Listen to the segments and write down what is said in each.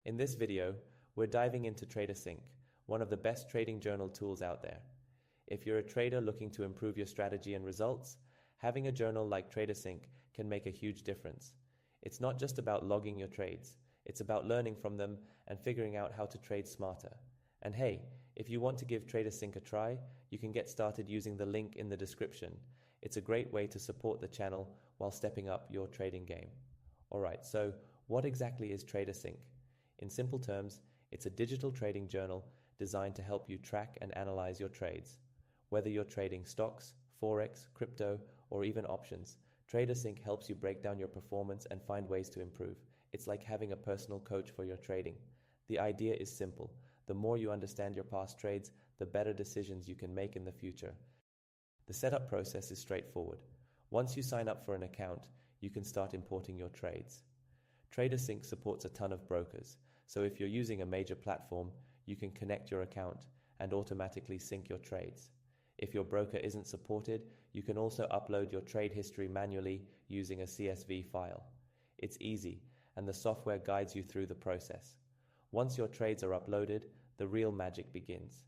In this video, we're diving into TraderSync, one of the best trading journal tools out there. If you're a trader looking to improve your strategy and results, having a journal like TraderSync can make a huge difference. It's not just about logging your trades, it's about learning from them and figuring out how to trade smarter. And hey, if you want to give TraderSync a try, you can get started using the link in the description. It's a great way to support the channel while stepping up your trading game. Alright, so what exactly is TraderSync? In simple terms, it's a digital trading journal designed to help you track and analyze your trades. Whether you're trading stocks, forex, crypto, or even options, TraderSync helps you break down your performance and find ways to improve. It's like having a personal coach for your trading. The idea is simple. The more you understand your past trades, the better decisions you can make in the future. The setup process is straightforward. Once you sign up for an account, you can start importing your trades. TraderSync supports a ton of brokers, so if you're using a major platform, you can connect your account and automatically sync your trades. If your broker isn't supported, you can also upload your trade history manually using a CSV file. It's easy, and the software guides you through the process. Once your trades are uploaded, the real magic begins.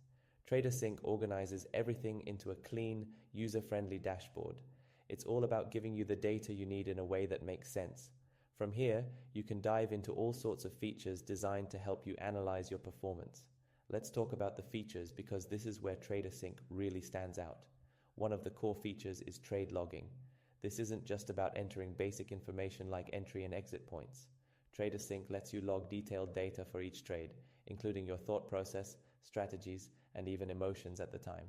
TraderSync organizes everything into a clean, user-friendly dashboard. It's all about giving you the data you need in a way that makes sense. From here, you can dive into all sorts of features designed to help you analyze your performance. Let's talk about the features because this is where TraderSync really stands out. One of the core features is trade logging. This isn't just about entering basic information like entry and exit points. TraderSync lets you log detailed data for each trade, including your thought process, strategies, and even emotions at the time.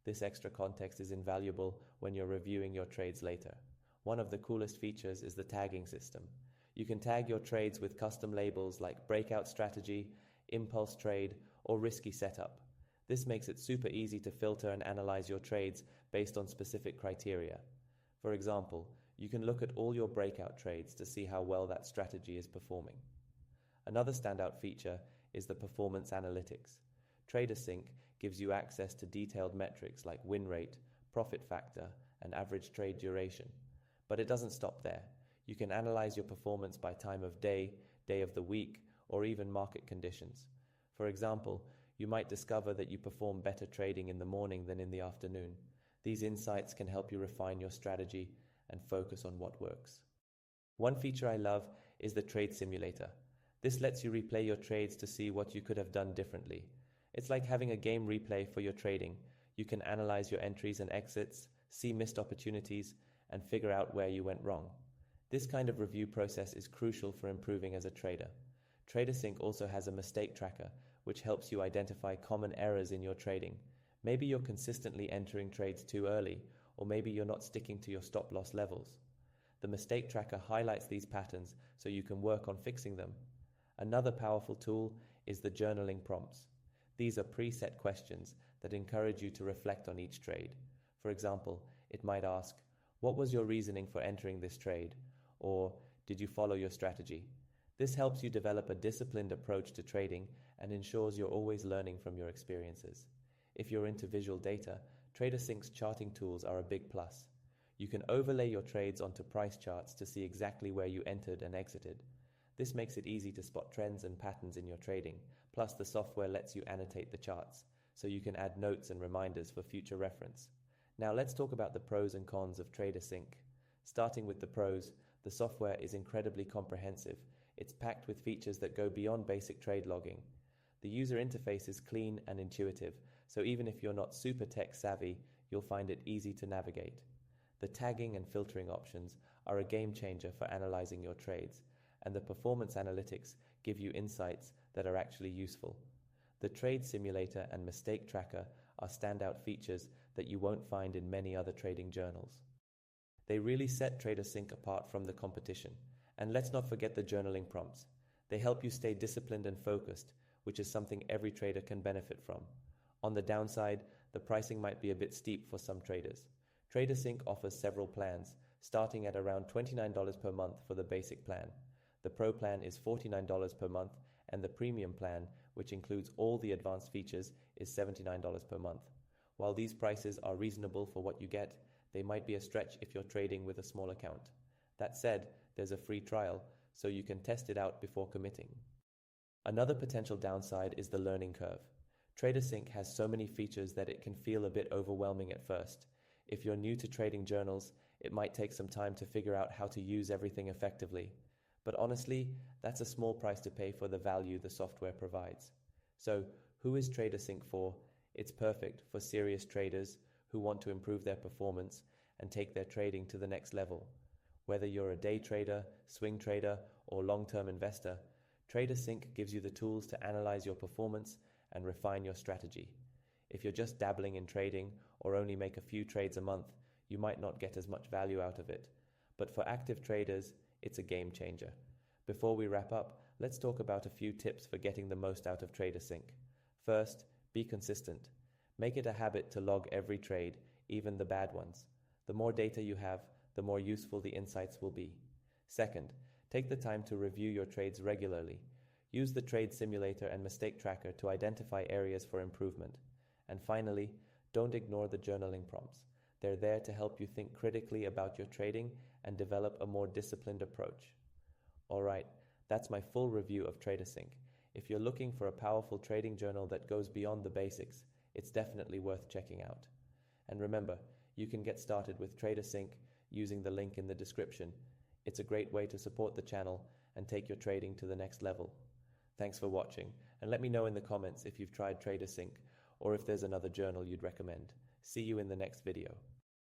This extra context is invaluable when you're reviewing your trades later. One of the coolest features is the tagging system. You can tag your trades with custom labels like breakout strategy, impulse trade, or risky setup. This makes it super easy to filter and analyze your trades based on specific criteria. For example, you can look at all your breakout trades to see how well that strategy is performing. Another standout feature is the performance analytics. TraderSync gives you access to detailed metrics like win rate, profit factor, and average trade duration. But it doesn't stop there. You can analyze your performance by time of day, day of the week, or even market conditions. For example, you might discover that you perform better trading in the morning than in the afternoon. These insights can help you refine your strategy and focus on what works. One feature I love is the trade simulator. This lets you replay your trades to see what you could have done differently. It's like having a game replay for your trading. You can analyze your entries and exits, see missed opportunities, and figure out where you went wrong. This kind of review process is crucial for improving as a trader. TraderSync also has a mistake tracker, which helps you identify common errors in your trading. Maybe you're consistently entering trades too early, or maybe you're not sticking to your stop loss levels. The mistake tracker highlights these patterns so you can work on fixing them. Another powerful tool is the journaling prompts. These are preset questions that encourage you to reflect on each trade. For example, it might ask, "What was your reasoning for entering this trade?" Or, "Did you follow your strategy?" This helps you develop a disciplined approach to trading and ensures you're always learning from your experiences. If you're into visual data, TraderSync's charting tools are a big plus. You can overlay your trades onto price charts to see exactly where you entered and exited. This makes it easy to spot trends and patterns in your trading. Plus, the software lets you annotate the charts, so you can add notes and reminders for future reference. Now let's talk about the pros and cons of TraderSync. Starting with the pros, the software is incredibly comprehensive. It's packed with features that go beyond basic trade logging. The user interface is clean and intuitive, so even if you're not super tech savvy, you'll find it easy to navigate. The tagging and filtering options are a game changer for analyzing your trades, and the performance analytics give you insights that are actually useful. The trade simulator and mistake tracker are standout features that you won't find in many other trading journals. They really set TraderSync apart from the competition. And let's not forget the journaling prompts. They help you stay disciplined and focused, which is something every trader can benefit from. On the downside, the pricing might be a bit steep for some traders. TraderSync offers several plans, starting at around $29 per month for the basic plan. The Pro plan is $49 per month, and the Premium plan, which includes all the advanced features, is $79 per month. While these prices are reasonable for what you get, they might be a stretch if you're trading with a small account. That said, there's a free trial, so you can test it out before committing. Another potential downside is the learning curve. TraderSync has so many features that it can feel a bit overwhelming at first. If you're new to trading journals, it might take some time to figure out how to use everything effectively. But honestly, that's a small price to pay for the value the software provides. So, who is TraderSync for? It's perfect for serious traders who want to improve their performance and take their trading to the next level. Whether you're a day trader, swing trader, or long-term investor, TraderSync gives you the tools to analyze your performance and refine your strategy. If you're just dabbling in trading or only make a few trades a month, you might not get as much value out of it. But for active traders, it's a game changer. Before we wrap up, let's talk about a few tips for getting the most out of TraderSync. First, be consistent. Make it a habit to log every trade, even the bad ones. The more data you have, the more useful the insights will be. Second, take the time to review your trades regularly. Use the trade simulator and mistake tracker to identify areas for improvement. And finally, don't ignore the journaling prompts. They're there to help you think critically about your trading and develop a more disciplined approach. Alright, that's my full review of TraderSync. If you're looking for a powerful trading journal that goes beyond the basics, it's definitely worth checking out. And remember, you can get started with TraderSync using the link in the description. It's a great way to support the channel and take your trading to the next level. Thanks for watching, and let me know in the comments if you've tried TraderSync or if there's another journal you'd recommend. See you in the next video.